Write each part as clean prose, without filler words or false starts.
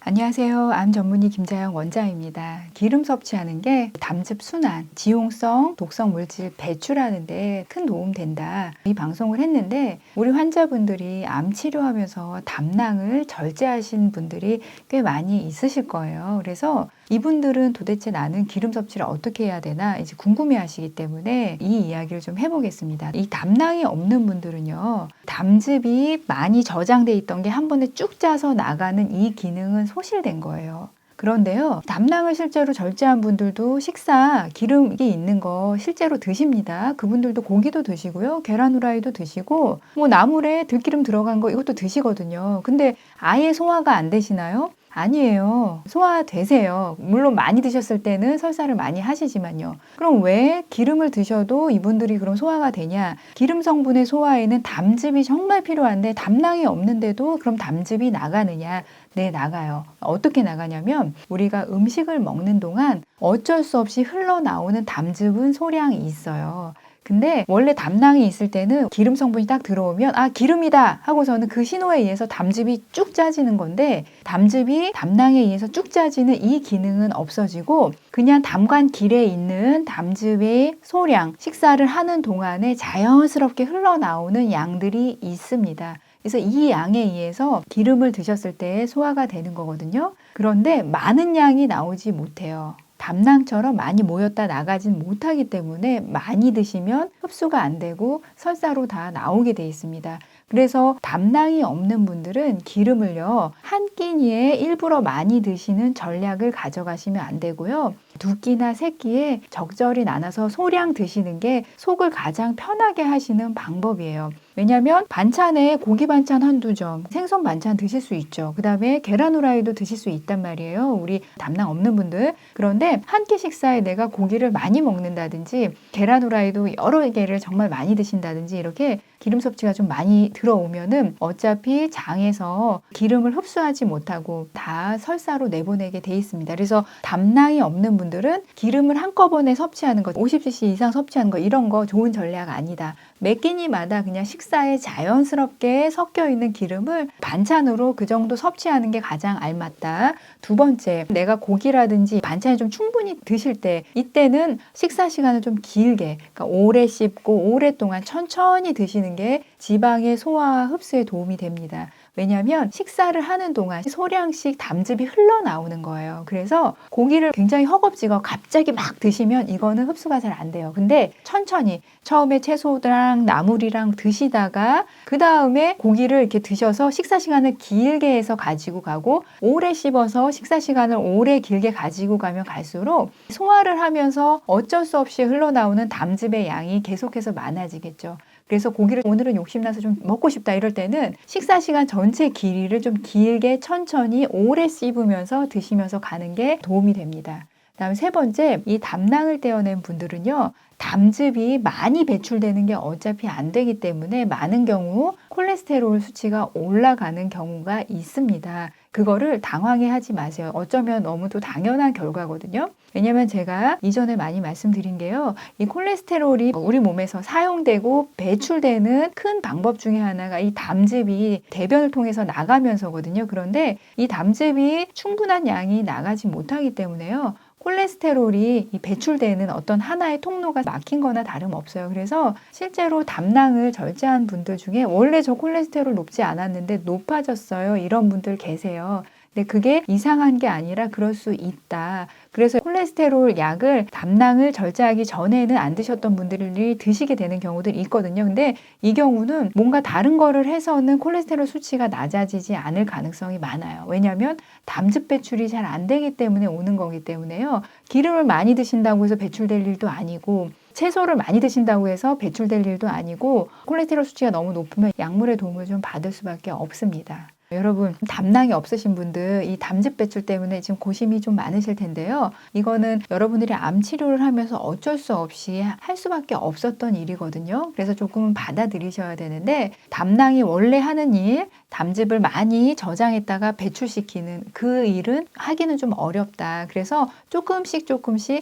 안녕하세요. 암 전문의 김자영 원장입니다. 기름 섭취하는 게 담즙 순환, 지용성, 독성 물질 배출하는 데 큰 도움 된다. 이 방송을 했는데 우리 환자분들이 암 치료하면서 담낭을 절제하신 분들이 꽤 많이 있으실 거예요. 그래서 이분들은 도대체 나는 기름 섭취를 어떻게 해야 되나 이제 궁금해 하시기 때문에 이 이야기를 좀 해보겠습니다. 이 담낭이 없는 분들은요, 담즙이 많이 저장돼 있던 게 한 번에 쭉 짜서 나가는 이 기능은 소실된 거예요. 그런데요, 담낭을 실제로 절제한 분들도 식사 기름이 있는 거 실제로 드십니다. 그분들도 고기도 드시고요, 계란 후라이도 드시고, 뭐 나물에 들기름 들어간 거 이것도 드시거든요. 근데 아예 소화가 안 되시나요? 아니에요. 소화되세요. 물론 많이 드셨을 때는 설사를 많이 하시지만요. 그럼 왜 기름을 드셔도 이분들이 그럼 소화가 되냐? 기름 성분의 소화에는 담즙이 정말 필요한데 담낭이 없는데도 그럼 담즙이 나가느냐? 네, 나가요. 어떻게 나가냐면 우리가 음식을 먹는 동안 어쩔 수 없이 흘러나오는 담즙은 소량이 있어요. 근데 원래 담낭이 있을 때는 기름 성분이 딱 들어오면 아, 기름이다 하고서는 그 신호에 의해서 담즙이 쭉 짜지는 건데, 담즙이 담낭에 의해서 쭉 짜지는 이 기능은 없어지고 그냥 담관길에 있는 담즙의 소량, 식사를 하는 동안에 자연스럽게 흘러나오는 양들이 있습니다. 그래서 이 양에 의해서 기름을 드셨을 때 소화가 되는 거거든요. 그런데 많은 양이 나오지 못해요. 담낭처럼 많이 모였다 나가진 못하기 때문에 많이 드시면 흡수가 안 되고 설사로 다 나오게 돼 있습니다. 그래서 담낭이 없는 분들은 기름을요, 한 끼니에 일부러 많이 드시는 전략을 가져가시면 안 되고요. 두 끼나 세 끼에 적절히 나눠서 소량 드시는 게 속을 가장 편하게 하시는 방법이에요. 왜냐하면 반찬에 고기 반찬 한두 점, 생선 반찬 드실 수 있죠. 그 다음에 계란 후라이도 드실 수 있단 말이에요. 우리 담낭 없는 분들. 그런데 한 끼 식사에 내가 고기를 많이 먹는다든지 계란 후라이도 여러 개를 정말 많이 드신다든지 이렇게 기름 섭취가 좀 많이 들어오면은 어차피 장에서 기름을 흡수하지 못하고 다 설사로 내보내게 돼 있습니다. 그래서 담낭이 없는 분들은 기름을 한꺼번에 섭취하는 거, 50cc 이상 섭취하는 거, 이런 거 좋은 전략 아니다. 몇 끼니마다 그냥 식사에 자연스럽게 섞여 있는 기름을 반찬으로 그 정도 섭취하는 게 가장 알맞다. 두 번째, 내가 고기라든지 반찬을 좀 충분히 드실 때, 이때는 식사 시간을 좀 길게, 그러니까 오래 씹고 오랫동안 천천히 드시는 게 지방의 소화와 흡수에 도움이 됩니다. 왜냐하면 식사를 하는 동안 소량씩 담즙이 흘러나오는 거예요. 그래서 고기를 굉장히 허겁지겁 갑자기 막 드시면 이거는 흡수가 잘 안 돼요. 근데 천천히 처음에 채소랑 나물이랑 드시다가 그 다음에 고기를 이렇게 드셔서 식사 시간을 길게 해서 가지고 가고, 오래 씹어서 식사 시간을 오래 길게 가지고 가면 갈수록 소화를 하면서 어쩔 수 없이 흘러나오는 담즙의 양이 계속해서 많아지겠죠. 그래서 고기를 오늘은 욕심나서 좀 먹고 싶다 이럴 때는 식사 시간 전체 길이를 좀 길게 천천히 오래 씹으면서 드시면서 가는 게 도움이 됩니다. 그다음 세 번째, 이 담낭을 떼어낸 분들은요, 담즙이 많이 배출되는 게 어차피 안 되기 때문에 많은 경우 콜레스테롤 수치가 올라가는 경우가 있습니다. 그거를 당황해 하지 마세요. 어쩌면 너무도 당연한 결과거든요. 왜냐면 제가 이전에 많이 말씀드린 게요, 이 콜레스테롤이 우리 몸에서 사용되고 배출되는 큰 방법 중에 하나가 이 담즙이 대변을 통해서 나가면서거든요. 그런데 이 담즙이 충분한 양이 나가지 못하기 때문에요, 콜레스테롤이 배출되는 어떤 하나의 통로가 막힌 거나 다름없어요. 그래서 실제로 담낭을 절제한 분들 중에 원래 저 콜레스테롤 높지 않았는데 높아졌어요, 이런 분들 계세요. 근데 그게 이상한 게 아니라 그럴 수 있다. 그래서 콜레스테롤 약을 담낭을 절제하기 전에는 안 드셨던 분들이 드시게 되는 경우들이 있거든요. 근데 이 경우는 뭔가 다른 거를 해서는 콜레스테롤 수치가 낮아지지 않을 가능성이 많아요. 왜냐하면 담즙 배출이 잘 안 되기 때문에 오는 거기 때문에요. 기름을 많이 드신다고 해서 배출될 일도 아니고, 채소를 많이 드신다고 해서 배출될 일도 아니고, 콜레스테롤 수치가 너무 높으면 약물의 도움을 좀 받을 수밖에 없습니다. 여러분, 담낭이 없으신 분들 이 담즙 배출 때문에 지금 고심이 좀 많으실 텐데요. 이거는 여러분들이 암 치료를 하면서 어쩔 수 없이 할 수밖에 없었던 일이거든요. 그래서 조금은 받아들이셔야 되는데, 담낭이 원래 하는 일, 담즙을 많이 저장했다가 배출시키는 그 일은 하기는 좀 어렵다. 그래서 조금씩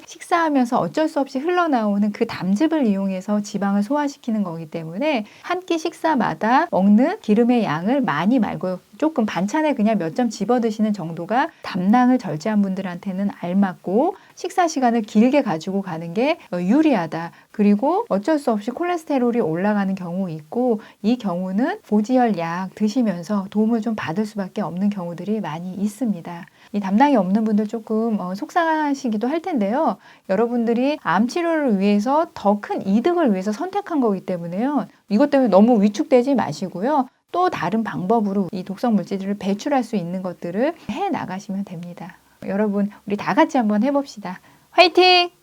식사하면서 어쩔 수 없이 흘러나오는 그 담즙을 이용해서 지방을 소화시키는 거기 때문에 한 끼 식사마다 먹는 기름의 양을 많이 말고 조금 반찬에 그냥 몇 점 집어 드시는 정도가 담낭을 절제한 분들한테는 알맞고, 식사 시간을 길게 가지고 가는 게 유리하다. 그리고 어쩔 수 없이 콜레스테롤이 올라가는 경우 있고, 이 경우는 고지혈 약 드시면서 도움을 좀 받을 수밖에 없는 경우들이 많이 있습니다. 이 담낭이 없는 분들 조금 속상하시기도 할 텐데요. 여러분들이 암 치료를 위해서 더 큰 이득을 위해서 선택한 거기 때문에요. 이것 때문에 너무 위축되지 마시고요. 또 다른 방법으로 이 독성 물질들을 배출할 수 있는 것들을 해 나가시면 됩니다. 여러분, 우리 다 같이 한번 해봅시다. 화이팅!